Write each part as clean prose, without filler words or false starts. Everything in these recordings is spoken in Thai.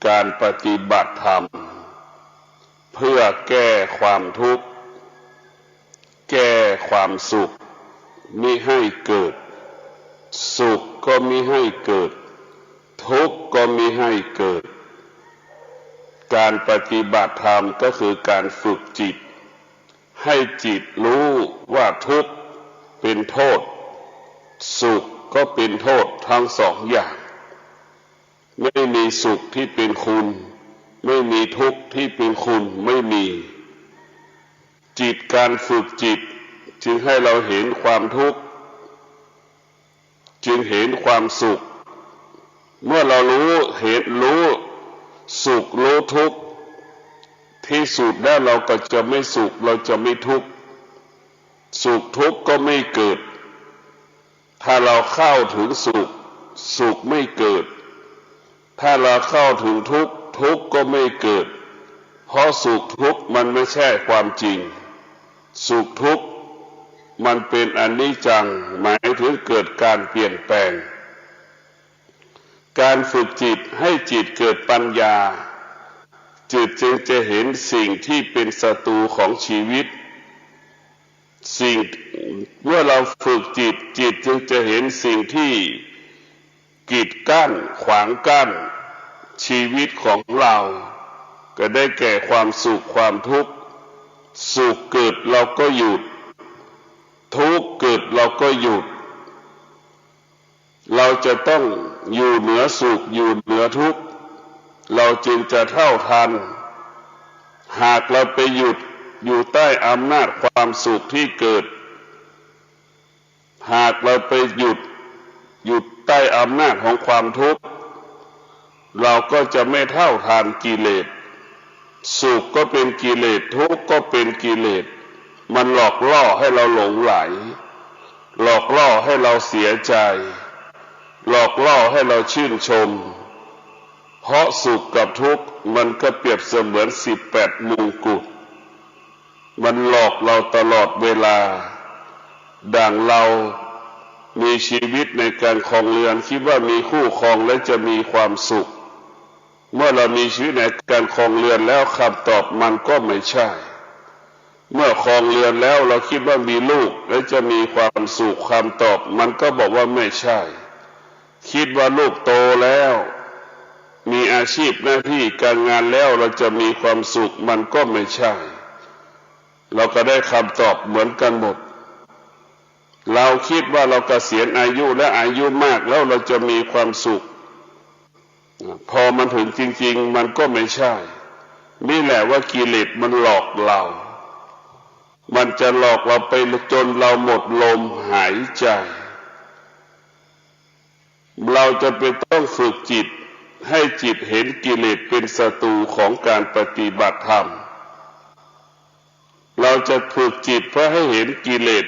การปฏิบัติธรรมเพื่อแก้ความทุกข์แก้ความสุขมิให้เกิดสุขก็มิให้เกิดทุกข์ก็มิให้เกิดการปฏิบัติธรรมก็คือการฝึกจิตให้จิตรู้ว่าทุกข์เป็นโทษสุขก็เป็นโทษทั้งสองอย่างไม่มีสุขที่เป็นคุณไม่มีทุกข์ที่เป็นคุณไม่มีจิตการฝึกจิตจึงให้เราเห็นความทุกข์จึงเห็นความสุขเมื่อเรารู้สุขรู้ทุกข์ที่สุดแล้วเราก็จะไม่สุขเราจะไม่ทุกข์สุขทุกข์ก็ไม่เกิดถ้าเราเข้าถึงสุขสุขไม่เกิดถ้าเราเข้าถึงทุกข์ทุกข์ก็ไม่เกิดเพราะสุขทุกข์มันไม่ใช่ความจริงสุขทุกข์มันเป็นอนิจจังหมายถึงเกิดการเปลี่ยนแปลงการฝึกจิตให้จิตเกิดปัญญาจิตจึงจะเห็นสิ่งที่เป็นศัตรูของชีวิตเมื่อเราฝึกจิตจึงจะเห็นสิ่งที่กีดกั้นขวางกั้นชีวิตของเราก็ได้แก่ความสุขความทุกข์สุขเกิดเราก็หยุดทุกข์เกิดเราก็หยุดเราจะต้องอยู่เหนือสุขอยู่เหนือทุกข์เราจึงจะเท่าทันหากเราไปหยุดอยู่ใต้อำนาจความสุขที่เกิดหากเราไปหยุดใต้อำนาจของความทุกข์เราก็จะไม่เท่าทันกิเลสสุขก็เป็นกิเลสทุกข์ก็เป็นกิเลสมันหลอกล่อให้เราหลงไหลหลอกล่อให้เราเสียใจหลอกล่อให้เราชื่นชมเพราะสุขกับทุกข์มันก็เปรียบเสมือน18 มงกุฎมันหลอกเราตลอดเวลาดังเรามีชีวิตในการครองเรือนคิดว่ามีคู่ครองและจะมีความสุขเมื่อเรามีชีวิตในการครองเรือนแล้วคำตอบมันก็ไม่ใช่เมื่อครองเรือนแล้วเราคิดว่ามีลูกและจะมีความสุขคำตอบมันก็บอกว่าไม่ใช่คิดว่าลูกโตแล้วมีอาชีพหน้าที่การงานแล้วเราจะมีความสุขมันก็ไม่ใช่เราก็ได้คำตอบเหมือนกันหมดเราคิดว่าเราเกษียณอายุและอายุมากแล้วเราจะมีความสุขพอมันถึงจริงๆมันก็ไม่ใช่นี่แหละว่ากิเลสมันหลอกเรามันจะหลอกเราไปจนเราหมดลมหายใจเราจะเป็นต้องฝึกจิตให้จิตเห็นกิเลสเป็นศัตรูของการปฏิบัติธรรมเราจะฝึกจิตเพื่อให้เห็นกิเลส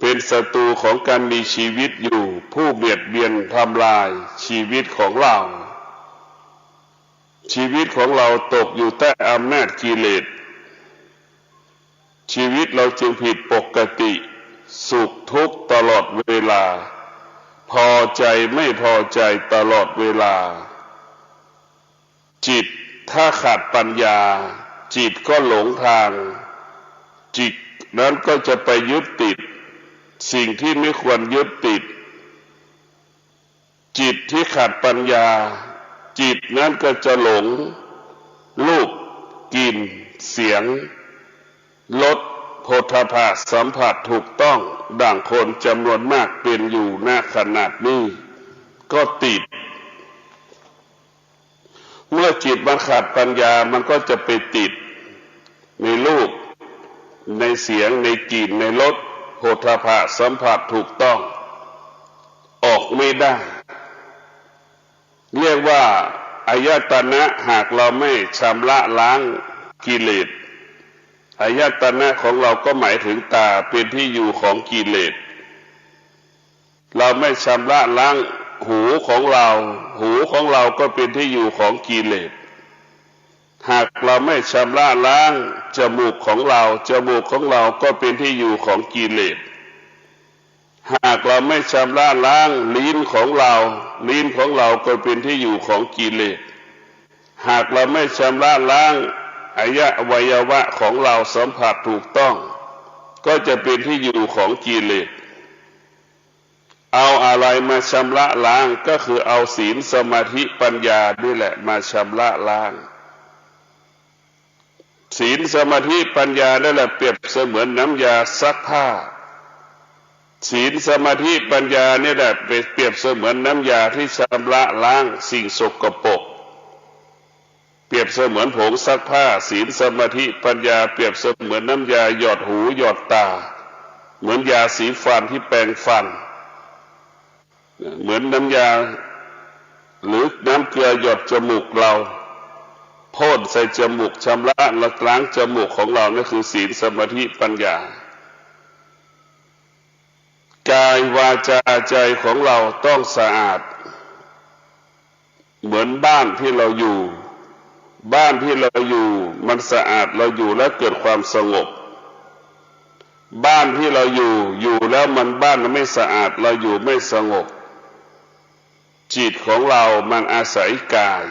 เป็นศัตรูของการมีชีวิตอยู่ผู้เบียดเบียนทำลายชีวิตของเราชีวิตของเราตกอยู่ใต้อำนาจกิเลสชีวิตเราจึงผิดปกติสุขทุกข์ตลอดเวลาพอใจไม่พอใจตลอดเวลาจิตถ้าขาดปัญญาจิตก็หลงทางจิตนั้นก็จะไปยึดติดสิ่งที่ไม่ควรยึดติดจิตที่ขาดปัญญาจิตนั้นก็จะหลงรูปกลิ่นเสียงรสโผฏฐัพพะสัมผัสถูกต้องดังคนจำนวนมากเป็นอยู่ณขณะนี้ก็ติดเมื่อจิตมันขาดปัญญามันก็จะไปติดในรูปในเสียงในกลิ่นในรสโผฏฐัพพะสัมผัสถูกต้องออกไม่ได้เรียกว่าอายตนะหากเราไม่ชำระล้างกิเลสอายตนะของเราก็หมายถึงตาเป็นที่อยู่ของกิเลสเราไม่ชำระล้างหูของเราก็เป็นที่อยู่ของกิเลสหากเราไม่ชำระล้างจมูกของเราก็เป็นที่อยู่ของกิเลสหากเราไม่ชำระล้างลิ้นของเราก็เป็นที่อยู่ของกิเลส หากเราไม่ชำระล้างอวัยวะของเราสัมผัสถูกต้องก็จะเป็นที่อยู่ของกิเลสเอาอะไรมาชำระล้างก็คือเอาศีลสมาธิปัญญานี่แหละมาชำระล้างศีลสมาธิปัญญานั่นแหละเปรียบเสมือนน้ำยาซักผ้าศีลสมาธิปัญญาเนี่ยแหละเปรียบเสมือนน้ำยาที่ชำระล้างสิ่งสกปรกเปรียบเสมือนผงซักผ้าศีลสมาธิปัญญาเปรียบเสมือนน้ำยาหยอดหูหยอดตาเหมือนยาสีฟันที่แปรงฟันเหมือนน้ำยาหรือน้ำเกลือหยดจมูกเราพ่นใส่จมูกชำระและล้างจมูกของเรานั่นคือศีลสมาธิปัญญากายวาจาใจของเราต้องสะอาดเหมือนบ้านที่เราอยู่บ้านที่เราอยู่มันสะอาดเราอยู่แล้วเกิดความสงบบ้านที่เราอยู่แล้วมันบ้านไม่สะอาดเราอยู่ไม่สงบจิตของเรามันอาศัยกาย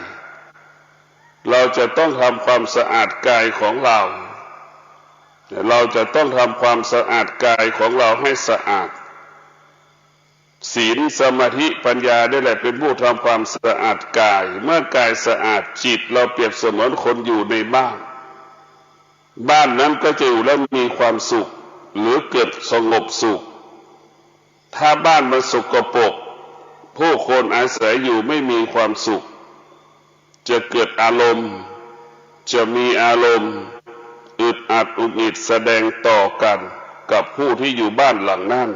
เราจะต้องทำความสะอาดกายของเราจะต้องทำความสะอาดกายของเราให้สะอาดศีลสมาธิปัญญาได้แหละเป็นผู้ทำความสะอาดกายเมื่อกายสะอาดจิตเราเปรียบเสมือนคนอยู่ในบ้านนั้นก็จะอยู่แล้วมีความสุขหรือเกิดสงบสุขถ้าบ้านมันสกปรกผู้คนอาศัยอยู่ไม่มีความสุขจะเกิดอารมณ์จะมีอารมณ์อึดอัดอุกิจแสดงต่อกันกับผู้ที่อยู่บ้านหลังนั้น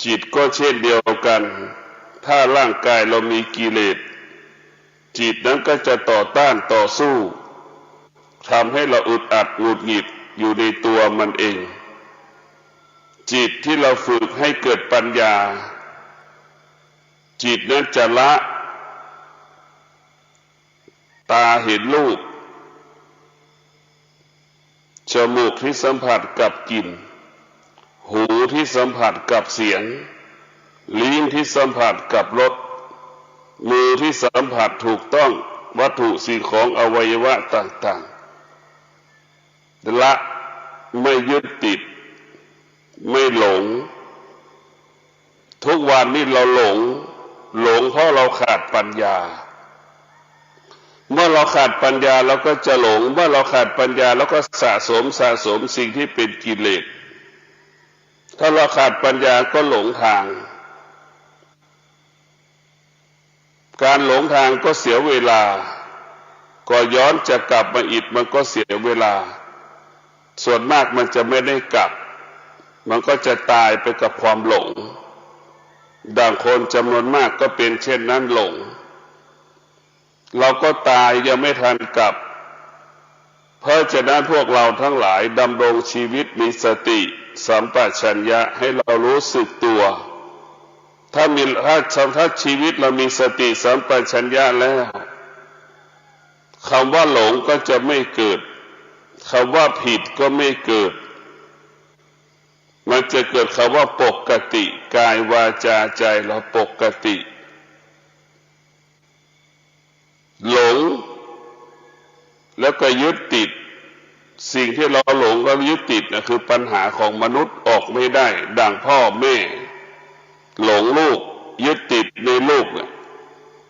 จิตก็เช่นเดียวกันถ้าร่างกายเรามีกิเลสจิตนั้นก็จะต่อต้านต่อสู้ทำให้เราอึดอัดหงุดหงิดอยู่ในตัวมันเองจิตที่เราฝึกให้เกิดปัญญาจิตนั้นจะละตาเห็นรูปจมูกที่สัมผัสกับกลิ่นหูที่สัมผัสกับเสียงลิ้นที่สัมผัสกับรสมือที่สัมผัสถูกต้องวัตถุสิ่งของอวัยวะต่างๆละไม่ยึดติดไม่หลงทุกวันนี้เราหลงเพราะเราขาดปัญญาเมื่อเราขาดปัญญาเราก็จะหลงเมื่อเราขาดปัญญาเราก็สะสมสิ่งที่เป็นกิเลสถ้าเราขาดปัญญาก็หลงทางการหลงทางก็เสียเวลาก็ย้อนจะกลับมาอีกมันก็เสียเวลาส่วนมากมันจะไม่ได้กลับมันก็จะตายไปกับความหลงดังคนจำนวนมากก็เป็นเช่นนั้นหลงเราก็ตายยังไม่ทันกลับเพราะฉะนั้นพวกเราทั้งหลายดำรงชีวิตมีสติสัมปชัญญะให้เรารู้สึกตัวถ้าชีวิตเรามีสติสัมปชัญญะแล้วคำว่าหลงก็จะไม่เกิดคำว่าผิดก็ไม่เกิดมันจะเกิดคำว่าปกติกายวาจาใจเราปกติหลงแล้วก็ยึดติดสิ่งที่เราหลงก็ยึดติดนะคือปัญหาของมนุษย์ออกไม่ได้ดังพ่อแม่หลงลูกยึดติดในลูก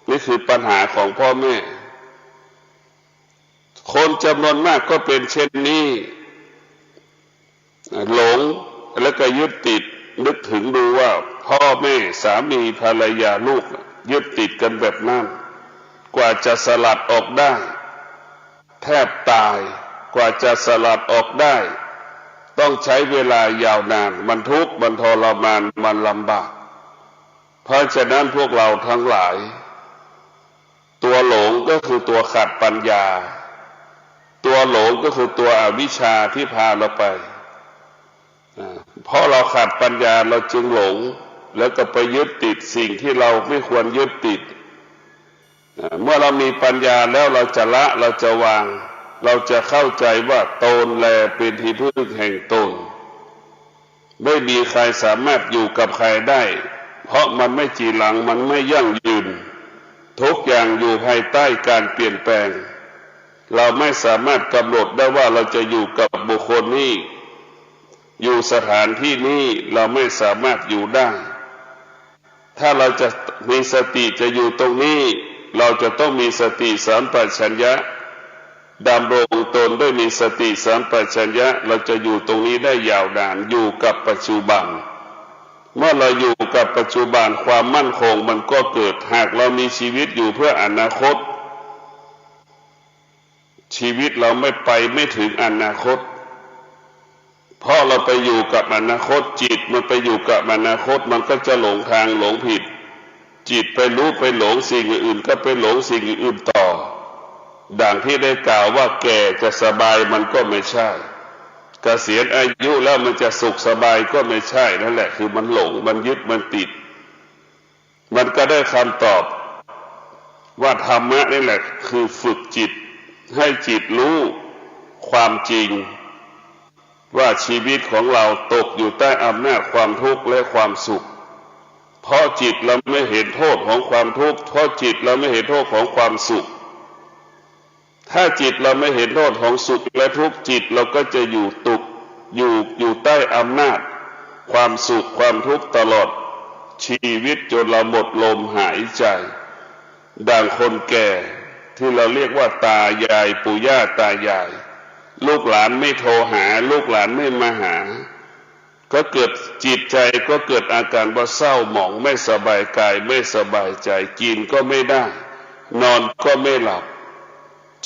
นี่คือปัญหาของพ่อแม่คนจำนวนมากก็เป็นเช่นนี้หลงแล้วก็ยึดติดนึกถึงดูว่าพ่อแม่สามีภรรยาลูกยึดติดกันแบบนั้นกว่าจะสลัดออกได้แทบตายกว่าจะสลัดออกได้ต้องใช้เวลายาวนานมันทุกข์มันทรมานมันลำบากเพราะฉะนั้นพวกเราทั้งหลายตัวหลงก็คือตัวขาดปัญญาตัวหลงก็คือตัวอวิชชาที่พาเราไปเพราะเราขาดปัญญาเราจึงหลงแล้วก็ไปยึดติดสิ่งที่เราไม่ควรยึดติดเมื่อเรามีปัญญาแล้วเราจะละเราจะวางเราจะเข้าใจว่าตนแลเป็นที่พึ่งแห่งตนไม่มีใครสามารถอยู่กับใครได้เพราะมันไม่จีรังมันไม่ยั่งยืน ทุกอย่างอยู่ภายใต้การเปลี่ยนแปลงเราไม่สามารถกำหนดได้ว่าเราจะอยู่กับบุคคลนี้อยู่สถานที่นี้เราไม่สามารถอยู่ได้ถ้าเราจะมีสติจะอยู่ตรงนี้เราจะต้องมีสติสัมปชัญญะดำรงตนด้วยมีสติสัมปชัญญะเราจะอยู่ตรงนี้ได้ยาวนานอยู่กับปัจจุบันเมื่อเราอยู่กับปัจจุบันความมั่นคงมันก็เกิดหากเรามีชีวิตอยู่เพื่ออนาคตชีวิตเราไม่ถึงอนาคตเพราะเราไปอยู่กับอนาคตจิตมันไปอยู่กับอนาคตมันก็จะหลงทางหลงผิดจิตไปรู้ไปหลงสิ่งอื่นก็ไปหลงสิ่งอื่นต่อดังที่ได้กล่าวว่าแก่จะสบายมันก็ไม่ใช่เกษียณอายุแล้วมันจะสุขสบายก็ไม่ใช่นั่นแหละคือมันหลงมันยึดมันติดมันก็ได้คำตอบว่าธรรมะนี่แหละคือฝึกจิตให้จิตรู้ความจริงว่าชีวิตของเราตกอยู่ใต้อำนาจความทุกข์และความสุขเพราะจิตเราไม่เห็นโทษของความทุกข์เพราะจิตเราไม่เห็นโทษของความสุขถ้าจิตเราไม่เห็นโทษของสุขและทุกข์จิตเราก็จะอยู่ใต้อำนาจความสุขความทุกข์ตลอดชีวิตจนเราหมดลมหายใจดังคนแก่ที่เราเรียกว่าตายายปู่ย่าตายายลูกหลานไม่โทรหาลูกหลานไม่มาหาก็เกิดจิตใจก็เกิดอาการว่าเศร้าหมองไม่สบายกายไม่สบายใจกินก็ไม่ได้นอนก็ไม่หลับ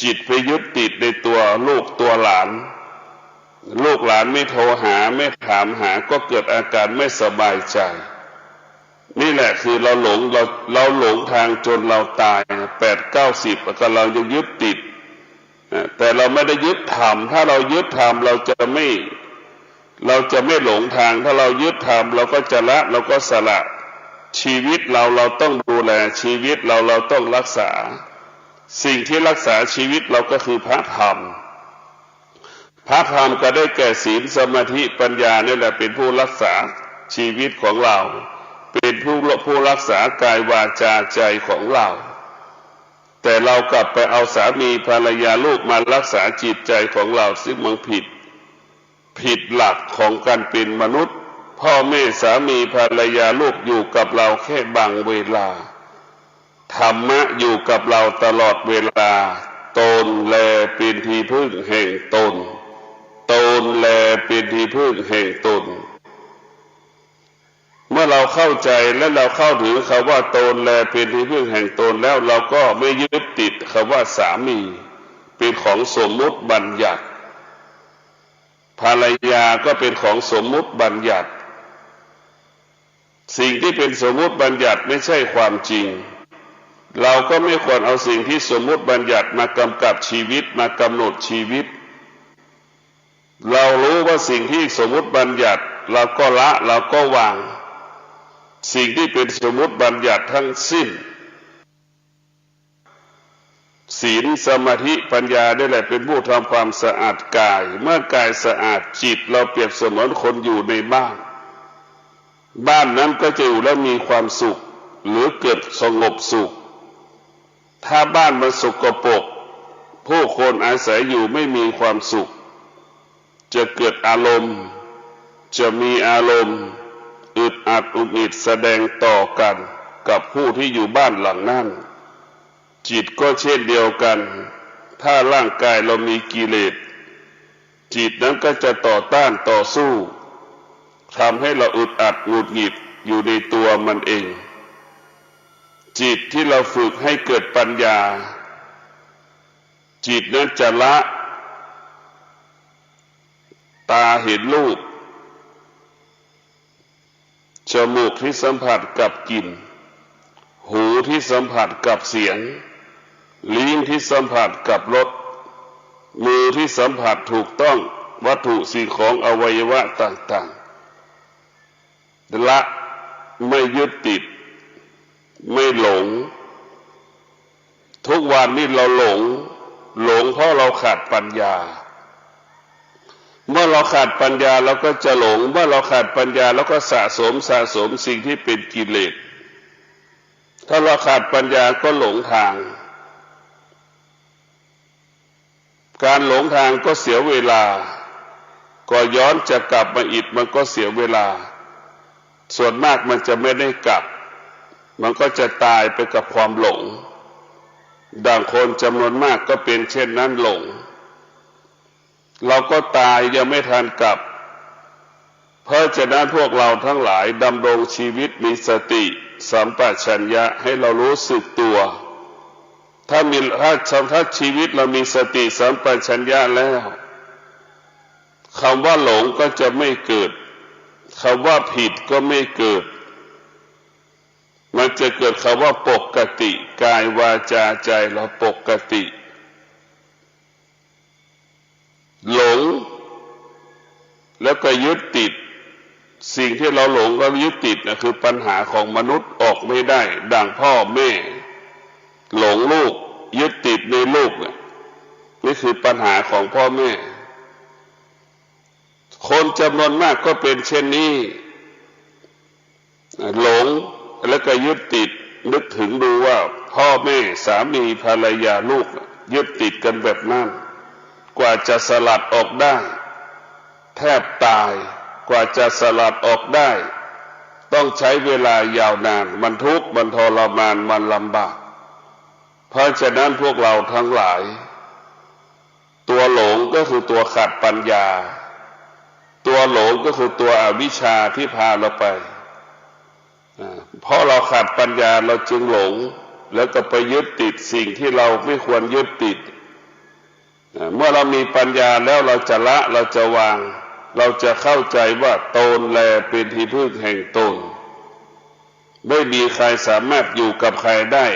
จิตไปยึดติดในตัวลูกตัวหลานลูกหลานไม่โทรหาไม่ถามหาก็เกิดอาการไม่สบายใจนี่แหละคือเราหลงทางจนเราตาย8-90ก็เรายังยึดติดแต่เราไม่ได้ยึดธรรมถ้าเรายึดธรรมเราจะไม่หลงทางถ้าเรายึดธรรมเราก็จะละเราก็สละชีวิตเราต้องดูแลชีวิตเราต้องรักษาสิ่งที่รักษาชีวิตเราก็คือพระธรรมก็ได้แก่ศีลสมาธิปัญญานี่แหละเป็นผู้รักษาชีวิตของเราเป็นผู้รักษากายวาจาใจของเราแต่เรากลับไปเอาสามีภรรยาลูกมารักษาจิตใจของเราซึ่งมันผิดหลักของการเป็นมนุษย์พ่อแม่สามีภรรยาลูกอยู่กับเราแค่บางเวลาธรรมะอยู่กับเราตลอดเวลาตนแลเป็นที่พึ่งแห่งตนแลเป็นที่พึ่งแห่งตนเมื่อเราเข้าใจและเราเข้าถึงคำว่าตนแลเป็นที่พึ่งแห่งตนแล้วเราก็ไม่ยึดติดคำว่าสามีเป็นของสมมุติบัญญัติภรรยาก็เป็นของสมมุติบัญญัติสิ่งที่เป็นสมมุติบัญญัติไม่ใช่ความจริงเราก็ไม่ควรเอาสิ่งที่สมมุติบัญญัติมากำกับชีวิตมากำหนดชีวิตเรารู้ว่าสิ่งที่สมมุติบัญญัติเราก็ละเราก็วางสิ่งที่เป็นสมมุติบัญญัติทั้งสิ้นศีลสมาธิปัญญาได้แหละเป็นผู้ทำความสะอาดกายเมื่อกายสะอาดจิตเราเปรียบเสมือนคนอยู่ในบ้านนั้นก็จะอยู่แล้วมีความสุขหรือเกิดสงบสุขถ้าบ้านมันสกปรกผู้คนอาศัยอยู่ไม่มีความสุขจะเกิดอารมณ์จะมีอารมณ์อึดอัดอุดแสดงต่อกันกับผู้ที่อยู่บ้านหลังนั้นจิตก็เช่นเดียวกันถ้าร่างกายเรามีกิเลสจิตนั้นก็จะต่อต้านต่อสู้ทำให้เราอึดอัดหงุดหงิดอยู่ในตัวมันเองจิตที่เราฝึกให้เกิดปัญญาจิตนั้นจะละตาเห็นรูปจมูกที่สัมผัสกับกลิ่นหูที่สัมผัสกับเสียงลิ้นที่สัมผัสกับรสมือที่สัมผัสถูกต้องวัตถุสิ่งของอวัยวะต่างๆละไม่ยึดติดไม่หลงทุกวันนี้เราหลงเพราะเราขาดปัญญาเมื่อเราขาดปัญญาเราก็จะหลงเมื่อเราขาดปัญญาเราก็สะสมสิ่งที่เป็นกิเลส ถ้าเราขาดปัญญาก็หลงทางการหลงทางก็เสียเวลาก็ย้อนจะกลับมาอีกมันก็เสียเวลาส่วนมากมันจะไม่ได้กลับมันก็จะตายไปกับความหลงดังคนจำนวนมากก็เป็นเช่นนั้นหลงเราก็ตายยังไม่ทันกลับเพราะฉะนั้นพวกเราทั้งหลายดำรงชีวิตมีสติสัมปชัญญะให้เรารู้สึกตัวถ้าชีวิตเรามีสติสัมปชัญญะแล้วคำว่าหลงก็จะไม่เกิดคำว่าผิดก็ไม่เกิดมันจะเกิดคำว่าปกติกายวาจาใจเราปกติหลงแล้วก็ยึดติดสิ่งที่เราหลงก็ยึดติดนะคือปัญหาของมนุษย์ออกไม่ได้ดังพ่อแม่หลงลูกยึดติดในลูกนี่คือปัญหาของพ่อแม่คนจำนวนมากก็เป็นเช่นนี้หลงแล้วก็ยึดติดนึกถึงดูว่าพ่อแม่สามีภรรยาลูกยึดติดกันแบบนั้นกว่าจะสลัดออกได้แทบตายกว่าจะสลัดออกได้ต้องใช้เวลายาวนานมันทุกข์มันทรมานมันลำบากเพราะฉะนั้นพวกเราทั้งหลายตัวหลงก็คือตัวขาดปัญญาตัวหลงก็คือตัวอวิชชาที่พาเราไปเพราะเราขาดปัญญาเราจึงหลงแล้วก็ไปยึดติดสิ่งที่เราไม่ควรยึดติดเมื่อเรามีปัญญาแล้วเราจะละเราจะวางเราจะเข้าใจว่าตนแลเป็นที่พึ่งแห่งตนไม่มีใครสามารถอยู่กับใครได้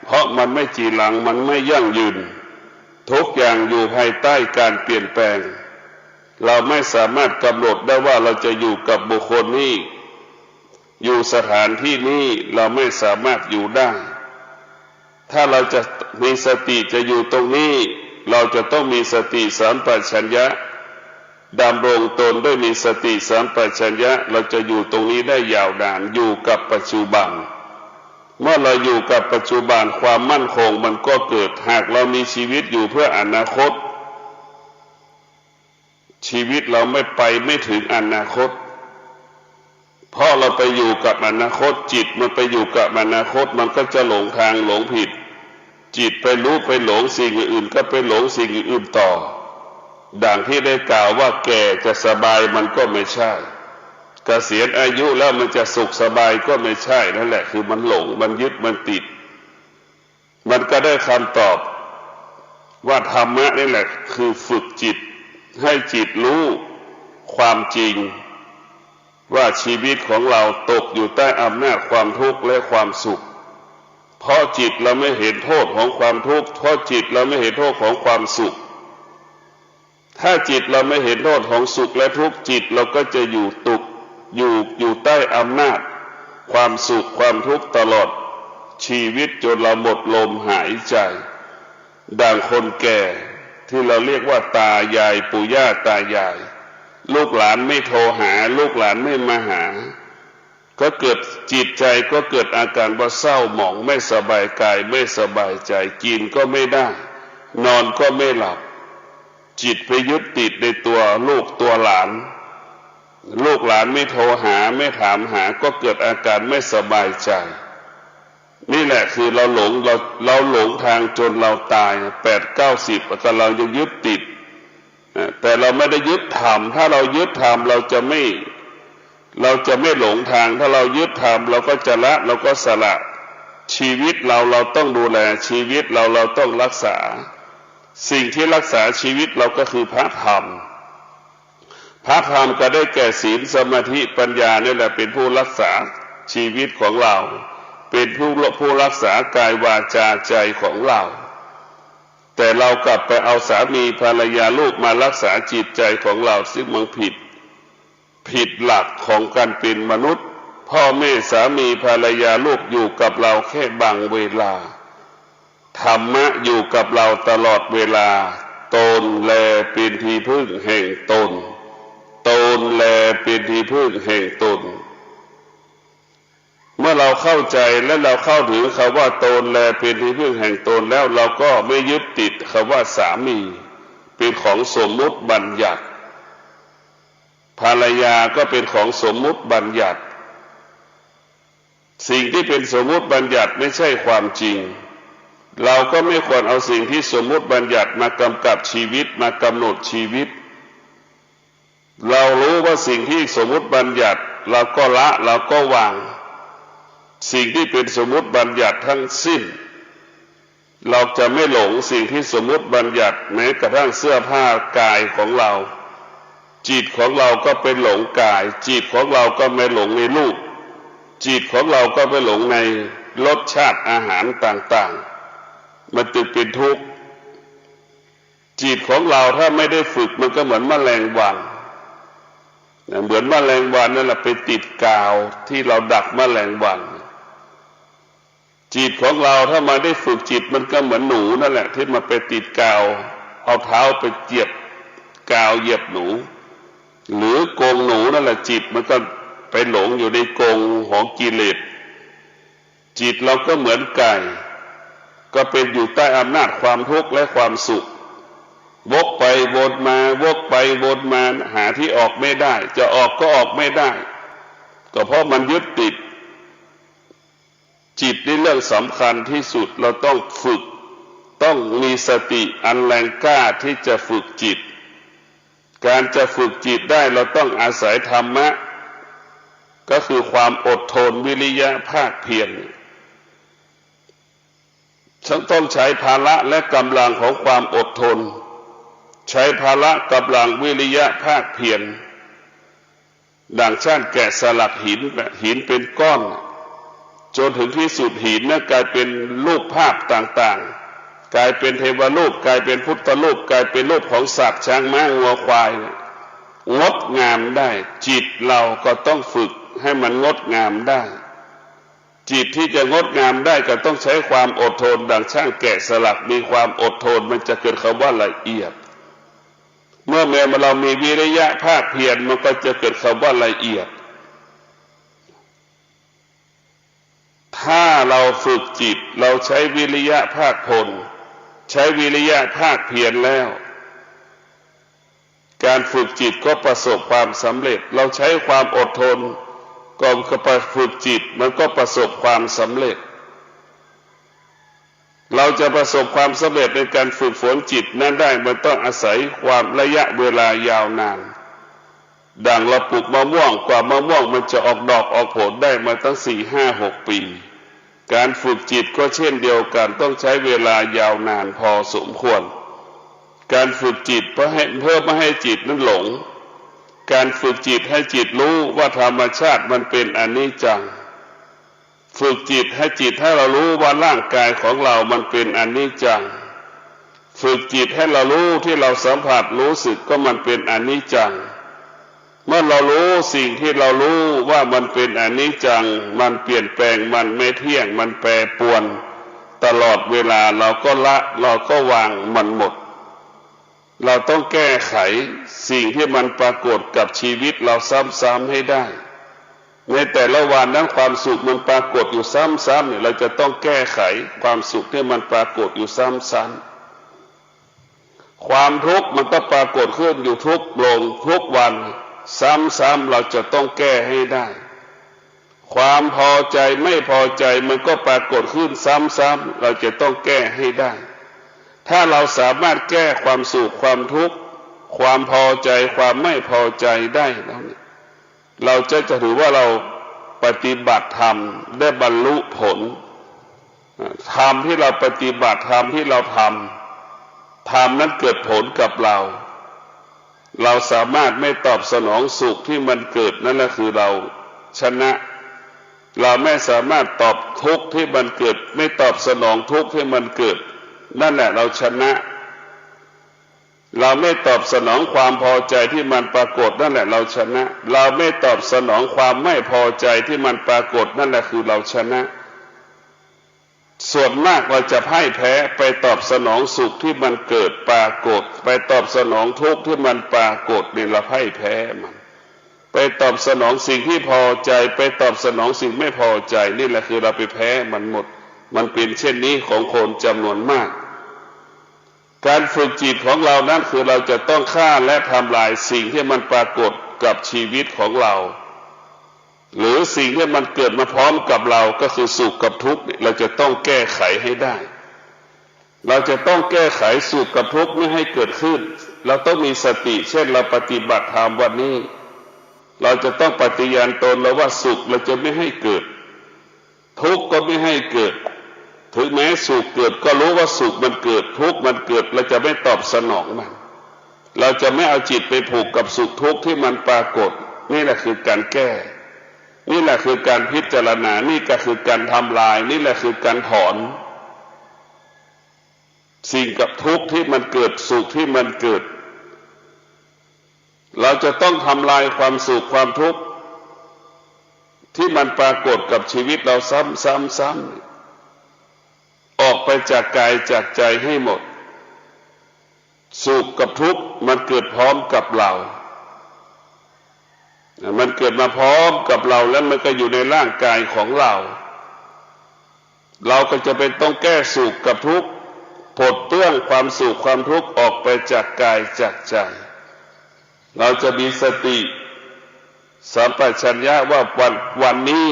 เพราะมันไม่จีรังมันไม่ยั่งยืนทุกอย่างอยู่ภายใต้การเปลี่ยนแปลงเราไม่สามารถกำหนดได้ว่าเราจะอยู่กับบุคคลนี้อยู่สถานที่นี้เราไม่สามารถอยู่ได้ถ้าเราจะมีสติจะอยู่ตรงนี้เราจะต้องมีสติสัมปชัญญะดำรงตนด้วยมีสติสัมปชัญญะเราจะอยู่ตรงนี้ได้ยาวนานอยู่กับปัจจุบันเมื่อเราอยู่กับปัจจุบันความมั่นคงมันก็เกิดหากเรามีชีวิตอยู่เพื่ออนาคตชีวิตเราไม่ถึงอนาคตเพราะเราไปอยู่กับอนาคตจิตมันไปอยู่กับอนาคตมันก็จะหลงทางหลงผิดจิตไปรู้ไปหลงสิ่งอื่นก็ไปหลงสิ่งอื่นต่อดังที่ได้กล่าวว่าแก่จะสบายมันก็ไม่ใช่เกษียณอายุแล้วมันจะสุขสบายก็ไม่ใช่นั่นแหละคือมันหลงมันยึดมันติดมันก็ได้คำตอบว่าธรรมะนี่แหละคือฝึกจิตให้จิตรู้ความจริงว่าชีวิตของเราตกอยู่ใต้อำนาจความทุกข์และความสุขเพราะจิตเราไม่เห็นโทษของความทุกข์เพราะจิตเราไม่เห็นโทษของความสุขถ้าจิตเราไม่เห็นโทษของสุขและทุกข์จิตเราก็จะอยู่ใต้อำนาจความสุขความทุกข์ตลอดชีวิตจนเราหมดลมหายใจดังคนแก่ที่เราเรียกว่าตายายปู่ย่าตายายลูกหลานไม่โทรหาลูกหลานไม่มาหาก็เกิดจิตใจก็เกิดอาการว่าเศร้าหมองไม่สบายกายไม่สบายใจกินก็ไม่ได้นอนก็ไม่หลับจิตไปยึดติดในตัวลูกตัวหลานลูกหลานไม่โทรหาไม่ถามหาก็เกิดอาการไม่สบายใจนี่แหละคือเราหลงทางจนเราตาย8-90ก็เรายังยึดติดแต่เราไม่ได้ยึดธรรมถ้าเรายึดธรรมเราจะไม่หลงทางถ้าเรายึดธรรมเราก็จะละเราก็สละชีวิตเราต้องดูแลชีวิตเราต้องรักษาสิ่งที่รักษาชีวิตเราก็คือพระธรรมพระธรรมก็ได้แก่ศีลสมาธิปัญญานี่แหละเป็นผู้รักษาชีวิตของเราเป็นผู้รักษากายวาจาใจของเราแต่เรากลับไปเอาสามีภรรยาลูกมารักษาจิตใจของเราซึ่งมันผิดหลักของการเป็นมนุษย์พ่อแม่สามีภรรยาลูกอยู่กับเราแค่บางเวลาธรรมะอยู่กับเราตลอดเวลาตนแลเป็นที่พึ่งแห่งตนแลเป็นที่พึ่งแห่งตนเมื่อ มื่อเราเข้าใจและเราเข้าถึงคำว่าตนแลเป็นที่พึ่งแห่งตนแล้วเราก็ไม่ยึดติดคำว่าสามีเป็นของสมมุติบัญญัติภรรยาก็เป็นของสมมุติบัญญัติสิ่งที่เป็นสมมุติบัญญัติไม่ใช่ความจริงเราก็ไม่ควรเอาสิ่งที่สมมุติบัญญัติมากำกับชีวิตมากำหนดชีวิตเรารู้ว่าสิ่งที่สมมุติบัญญัติเราก็ละเราก็วางสิ่งที่เป็นสมมุติบัญญัติทั้งสิ้นเราจะไม่หลงสิ่งที่สมมุติบัญญัติแม้กระทั่งเสื้อผ้ากายของเราจิตของเราก็เป็นหลงกายจิตของเราก็ไม่หลงในรูปจิตของเราก็ไม่หลงในรสชาติอาหารต่างๆมันจึงเป็นทุกข์จิตของเราถ้าไม่ได้ฝึกมันก็เหมือนแมลงวันเหมือนแมลงวันนั่นแหละไปติดกาวที่เราดักแมลงวันจิตของเราถ้ามาได้ฝึกจิตมันก็เหมือนหนูนั่นแหละที่มาไปติดกาวเอาเท้าไปเหยียบกาวเหยียบหนูหรือกรงหนูนั่นแหละจิตมันก็ไปหลงอยู่ในกรงของกิเลสจิตเราก็เหมือนไก่ก็เป็นอยู่ใต้อำนาจความทุกข์และความสุขวกไปวนมาวกไปวนมาหาที่ออกไม่ได้จะออกก็ออกไม่ได้ก็เพราะมันยึดติดจิตนี่เรื่องสำคัญที่สุดเราต้องฝึกต้องมีสติอันแรงกล้าที่จะฝึกจิตการจะฝึกจิตได้เราต้องอาศัยธรรมะก็คือความอดทนวิริยะภาคเพียรฉันต้องใช้ภาระและกำลังของความอดทนใช้ภาระกำลังวิริยะภาคเพียรดังช่างแกะสลักหินเป็นก้อนจนถึงที่สุดหินนั้นกลายเป็นรูปภาพต่างๆกลายเป็นเทวรูปกลายเป็นพุทธรูปกลายเป็นรูปของสัตว์ช้างม้างัวควายงดงามได้จิตเราก็ต้องฝึกให้มันงดงามได้จิตที่จะงดงามได้ก็ต้องใช้ความอดทนดังช่างแกะสลักมีความอดทนมันจะเกิดคำว่าละเอียดเมื่อเรามีวิริยะภาคเพียรมันก็จะเกิดคำว่าละเอียดถ้าเราฝึกจิตเราใช้วิริยะภาคพลใช้วิริยะภาคเพียรแล้วการฝึกจิตก็ประสบความสำเร็จเราใช้ความอดทนก็ฝึกจิตมันก็ประสบความสำเร็จเราจะประสบความสำเร็จในการฝึกฝนจิตนั้นได้มันต้องอาศัยความระยะเวลายาวนานดังเราปลูกมะม่วงกว่ามะม่วงมันจะออกดอกออกผลได้มาตั้ง4-5-6 ปีการฝึกจิตก็เช่นเดียวกันต้องใช้เวลายาวนานพอสมควรการฝึกจิตเพื่อไม่ให้จิตนั้นหลงการฝึกจิตให้จิตรู้ว่าธรรมชาติมันเป็นอนิจจังฝึกจิตให้เรารู้ว่าร่างกายของเรามันเป็นอนิจจังฝึกจิตให้เรารู้ที่เราสัมผัสรู้สึกก็มันเป็นอนิจจังเมื่อเรารู้สิ่งที่เรารู้ว่ามันเป็นอนิจจังมันเปลี่ยนแปลงมันไม่เที่ยงมันแปรปรวนตลอดเวลาเราก็ละเราก็วางมันหมดเราต้องแก้ไขสิ่งที่มันปรากฏกับชีวิตเราซ้ำๆให้ได้ในแต่ละวันนั้นความสุขมันปรากฏอยู่ซ้ำๆเนี่ยเราจะต้องแก้ไขความสุขที่มันปรากฏอยู่ซ้ำๆความทุกข์มันก็ปรากฏขึ้นอยู่ทุกลงทุกวันซ้ำๆเราจะต้องแก้ให้ได้ความพอใจไม่พอใจมันก็ปรากฏขึ้นซ้ำๆเราจะต้องแก้ให้ได้ถ้าเราสามารถแก้ความสุขความทุกข์ความพอใจความไม่พอใจได้แล้วเนี่ยเราจะถือว่าเราปฏิบัติธรรมได้บรรลุผลธรรมที่เราปฏิบัติธรรมที่เราทำนั้นเกิดผลกับเราสามารถไม่ตอบสนองสุขที่มันเกิดนั่นแหละคือเราชนะเราไม่สามารถตอบทุกข์ที่มันเกิดไม่ตอบสนองทุกข์ที่มันเกิดนั่นแหละเราชนะเราไม่ตอบสนองความพอใจที่มันปรากฏนั่นแหละเราชนะเราไม่ตอบสนองความไม่พอใจที่มันปรากฏนั่นแหละคือเราชนะส่วนมากเราจะพ่ายแพ้ไปตอบสนองสุขที่มันเกิดปรากฏไปตอบสนองทุกข์ที่มันปรากฏนี่เราพ่ายแพ้มัน ไปตอบสนองสิ่งที่พอใจไปตอบสนองสิ่งไม่พอใจนี่แหละคือเราไปแพ้มันหมดมันเป็นเช่นนี้ของคนจำนวนมากการฝึกจิตของเรานั้นคือเราจะต้องฆ่าและทำลายสิ่งที่มันปรากฏกับชีวิตของเราหรือสิ่งที่มันเกิดมาพร้อมกับเราก็คือสุขกับทุกข์เราจะต้องแก้ไขให้ได้เราจะต้องแก้ไขสุขกับทุกข์ไม่ให้เกิดขึ้นเราต้องมีสติเช่นเราปฏิบัติธรรมวันนี้เราจะต้องปฏิญาณตนแล้วว่าสุขเราจะไม่ให้เกิดทุกข์ก็ไม่ให้เกิดถึงแม้สุขเกิดก็รู้ว่าสุขมันเกิดทุกข์มันเกิดเราจะไม่ตอบสนองมันเราจะไม่เอาจิตไปผูกกับสุขทุกข์ที่มันปรากฏนี่แหละคือการแก้นี่แหละคือการพิจารณานี่ก็คือการทำลายนี่แหละคือการถอนสิ่งกับทุกข์ที่มันเกิดสุขที่มันเกิดเราจะต้องทำลายความสุขความทุกข์ที่มันปรากฏกับชีวิตเราซ้ำๆออกไปจากกายจากใจให้หมดสุขกับทุกข์มันเกิดพร้อมกับเรามันเกิดมาพร้อมกับเราแล้วมันก็อยู่ในร่างกายของเราเราก็จะเป็นต้องแก้สุขกับทุกข์ปลดเปลื้องความสุขความทุกข์ออกไปจากกายจากใจเราจะมีสติสัมปชัญญะว่าวันนี้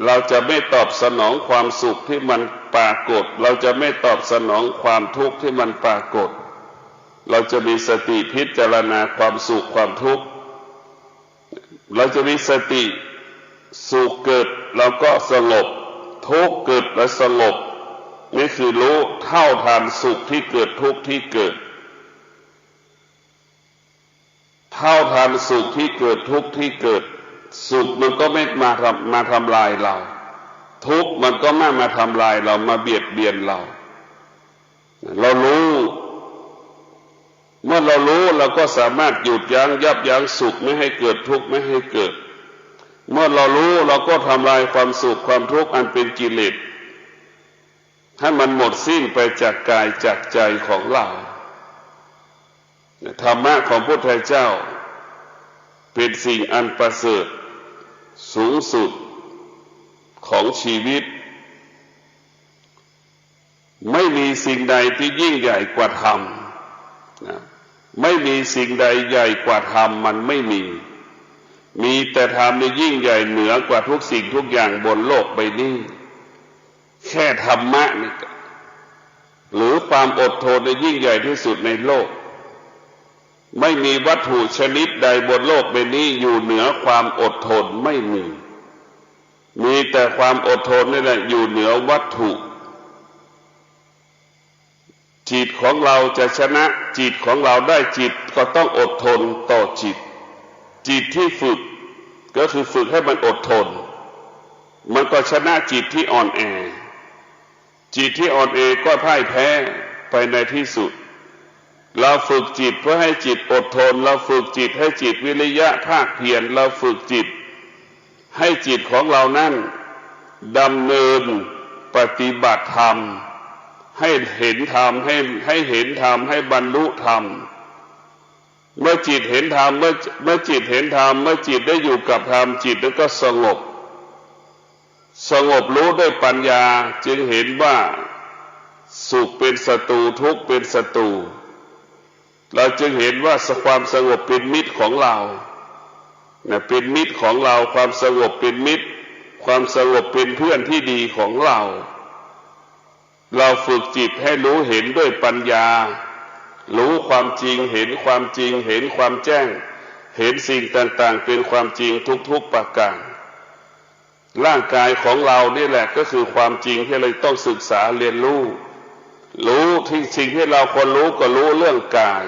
เราจะไม่ตอบสนองความสุขที่มันปรากฏเราจะไม่ตอบสนองความทุกข์ที่มันปรากฏเราจะมีสติพิจารณาความสุขความทุกข์เราจะมีสติสุขเกิดเราก็สงบทุกข์เกิดแล้วสงบนี่คือรู้เท่าทันสุขที่เกิดทุกข์ที่เกิดเท่าทันสุขที่เกิดทุกข์ที่เกิดสุขมันก็ไม่มาทำลายเราทุกข์มันก็ไม่มาทำลายเรามาเบียดเบียนเราเรารู้เมื่อเรารู้เราก็สามารถหยุดยั้งยับยั้งสุขไม่ให้เกิดทุกข์ไม่ให้เกิดเมื่อเรารู้เราก็ทำลายความสุขความทุกข์อันเป็นกิเลสให้มันหมดสิ้นไปจากกายจากใจของเราธรรมะของพระพุทธเจ้าเป็นสิ่งอันประเสริฐสูงสุดของชีวิตไม่มีสิ่งใดที่ยิ่งใหญ่กว่าธรรมไม่มีสิ่งใดใหญ่กว่าธรรมมันไม่มีแต่ธรรมนี่ยิ่งใหญ่เหนือกว่าทุกสิ่งทุกอย่างบนโลกใบนี้แค่ธรรมะนี่หรือความอดทนยิ่งใหญ่ที่สุดในโลกไม่มีวัตถุชนิดใดบนโลกใบนี้อยู่เหนือความอดทนไม่มีแต่ความอดทนนี่แหละอยู่เหนือวัตถุจิตของเราจะชนะจิตของเราได้จิตก็ต้องอดทนต่อจิตที่ฝึกก็คือฝึกให้มันอดทนมันก็ชนะจิตที่อ่อนแอจิตที่อ่อนแอก็พ่ายแพ้ไปในที่สุดเราฝึกจิตเพื่อให้จิตอดทนเราฝึกจิตให้จิตวิริยะภาคเพียรเราฝึกจิตให้จิตของเรานั้นดำเนินปฏิบัติธรรมให้เห็นธรรมให้เห็นธรรมให้บรรลุธรรมเมื่อจิตเห็นธรรมเมื่อจิตเห็นธรรมเมื่อจิตได้อยู่กับธรรมจิตนั้นก็สงบรู้ด้วยปัญญาจึงเห็นว่าสุขเป็นศัตรูทุกข์เป็นศัตรูเราจึงเห็นว่าความสงบเป็นมิตรของเราเป็นมิตรของเราความสงบเป็นมิตรความสงบเป็นเพื่อนที่ดีของเราฝึกจิตให้รู้เห็นด้วยปัญญารู้ความจริงเห็นความจริงเห็นความแจ้งเห็นสิ่งต่างๆเป็นความจริงทุกๆประการร่างกายของเรานี่แหละก็คือความจริงที่เราต้องศึกษาเรียนรู้ที่สิ่งที่เราควรรู้ก็รู้เรื่องกาย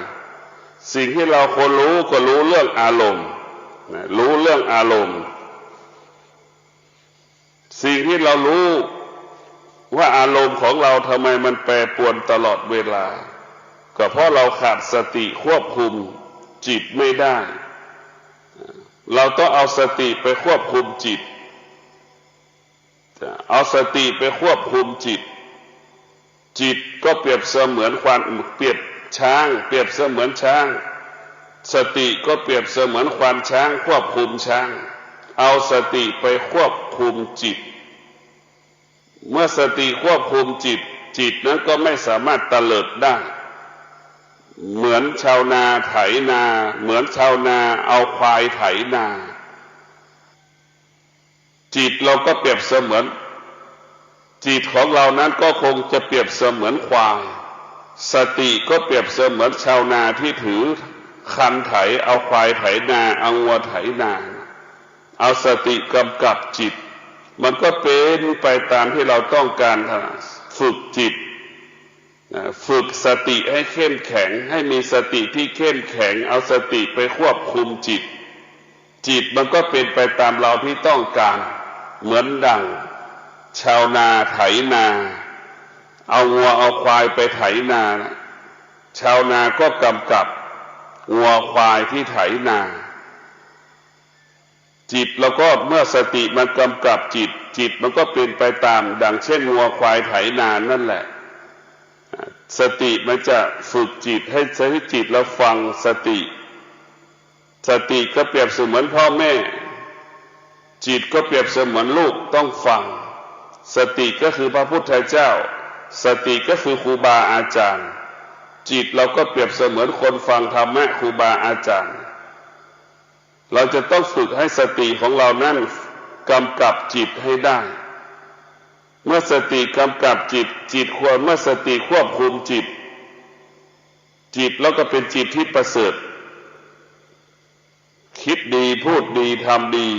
สิ่งที่เราควรรู้ก็รู้เรื่องอารมณ์รู้เรื่องอารมณ์สิ่งที่เรารู้ว่าอารมณ์ของเราทำไมมันแปรปรวนตลอดเวลาก็เพราะเราขาดสติควบคุมจิตไม่ได้เราต้องเอาสติไปควบคุมจิตเอาสติไปควบคุมจิตก็เปรียบเสมือนเปรียบช้างเปรียบเสมือนช้าง สติก็เปรียบเสมือนควานช้างควบคุมช้างเอาสติไปควบคุมจิตเมื่อสติควบคุมจิตจิตนั้นก็ไม่สามารถเตลิดได้เหมือนชาวนาไถนาเหมือนชาวนาเอาควายไถนาจิตเราก็เปรียบเสมือนจิตของเรานั้นก็คงจะเปรียบเสมือนควายสติก็เปรียบเสมือนชาวนาที่ถือคันไถเอาควายไถนาเอาวัวไถนาเอาสติกำกับจิตมันก็เป็นไปตามที่เราต้องการฝึกจิตฝึกสติให้เข้มแข็งให้มีสติที่เข้มแข็งเอาสติไปควบคุมจิตจิตมันก็เป็นไปตามเราที่ต้องการเหมือนดังชาวนาไถนาเอาวัวเอาควายไปไถนาชาวนาก็กำกับวัวควายที่ไถนาจิตแล้วก็เมื่อสติมันกำกับจิตมันก็เป็นไปตามดังเช่นวัวควายไถนานั่นแหละสติมันจะฝึกจิตให้ใช้จิตแล้วฟังสติก็เปรียบเสมือนพ่อแม่จิตก็เปรียบเสมือนลูกต้องฟังสติก็คือพระพุทธเจ้าสติก็คือครูบาอาจารย์จิตเราก็เปรียบเสมือนคนฟังธรรมะครูบาอาจารย์เราจะต้องฝึกให้สติของเรานั้นกำกับจิตให้ได้เมื่อสติกำกับจิตควรเมื่อสติควบคุมจิตแล้วก็เป็นจิตที่ประเสริฐคิดดีพูดดีทำดี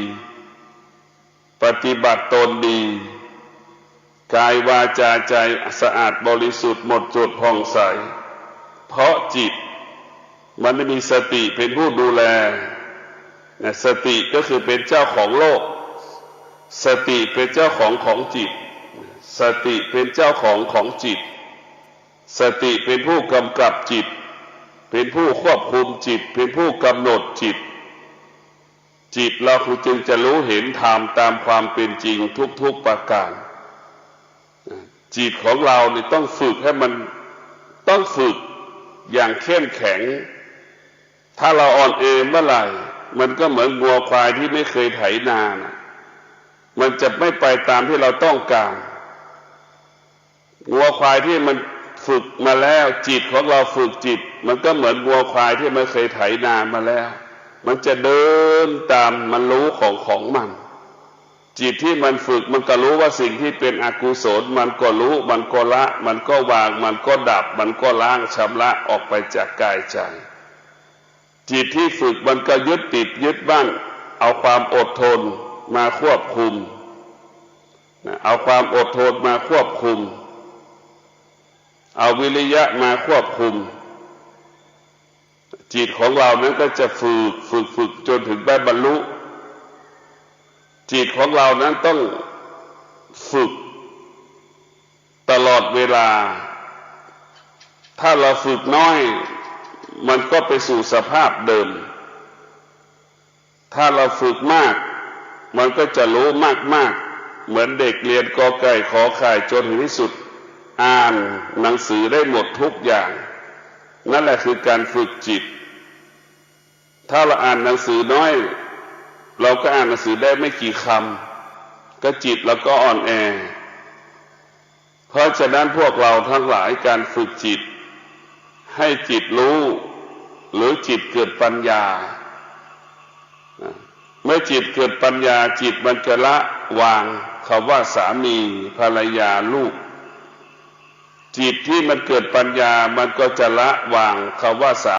ปฏิบัติตนดีกายวาจาใจสะอาดบริสุทธิ์หมดจดผ่องใสเพราะจิตมันไม่มีสติเป็นผู้ดูแลสติก็คือเป็นเจ้าของโลกสติเป็นเจ้าของจิตสติเป็นเจ้าของจิตสติเป็นผู้กำกับจิตเป็นผู้ควบคุมจิตเป็นผู้กำหนดจิตเราจึงจะรู้เห็นธรรมตามความเป็นจริงทุกประการจิตของเราเนี่ยต้องฝึกให้มันต้องฝึกอย่างเข้มแข็งถ้าเราอ่อนแอเมื่อไหร่มันก็เหมือนวัวควายที่ไม่เคยไถนานะมันจะไม่ไปตามที่เราต้องการวัวควายที่มันฝึกมาแล้วจิตของเราฝึกจิตมันก็เหมือนวัวควายที่ไม่เคยไถนามาแล้วมันจะเดินตามมันรู้ของมันจิตที่มันฝึกมันก็รู้ว่าสิ่งที่เป็นอกุศลมันก็รู้มันก็ละมันก็วางมันก็ดับมันก็ล้างชำระออกไปจากกายใจจิตที่ฝึกมันก็ยึดติดยึดบ้างเอาความอดทนมาควบคุมเอาความอดทนมาควบคุมเอาวิริยะมาควบคุมจิตของเรานั้นก็จะฝึกจนถึงได้บรรลุจิตของเรานั้นต้องฝึกตลอดเวลาถ้าเราฝึกน้อยมันก็ไปสู่สภาพเดิมถ้าเราฝึกมากมันก็จะรู้มากเหมือนเด็กเรียนกอไก่ขอไข่จนถึงที่สุดอ่านหนังสือได้หมดทุกอย่างนั่นแหละคือการฝึกจิตถ้าเราอ่านหนังสือน้อยเราก็อ่านหนังสือได้ไม่กี่คำก็จิตเราก็อ่อนแอเพราะฉะนั้นพวกเราทั้งหลายการฝึกจิตให้จิตรู้หรือจิตเกิดปัญญาเมื่อจิตเกิดปัญญาจิตมันจะละวางคำว่าสามีภรรยาลูกจิตที่มันเกิดปัญญามันก็จะละวางคำว่า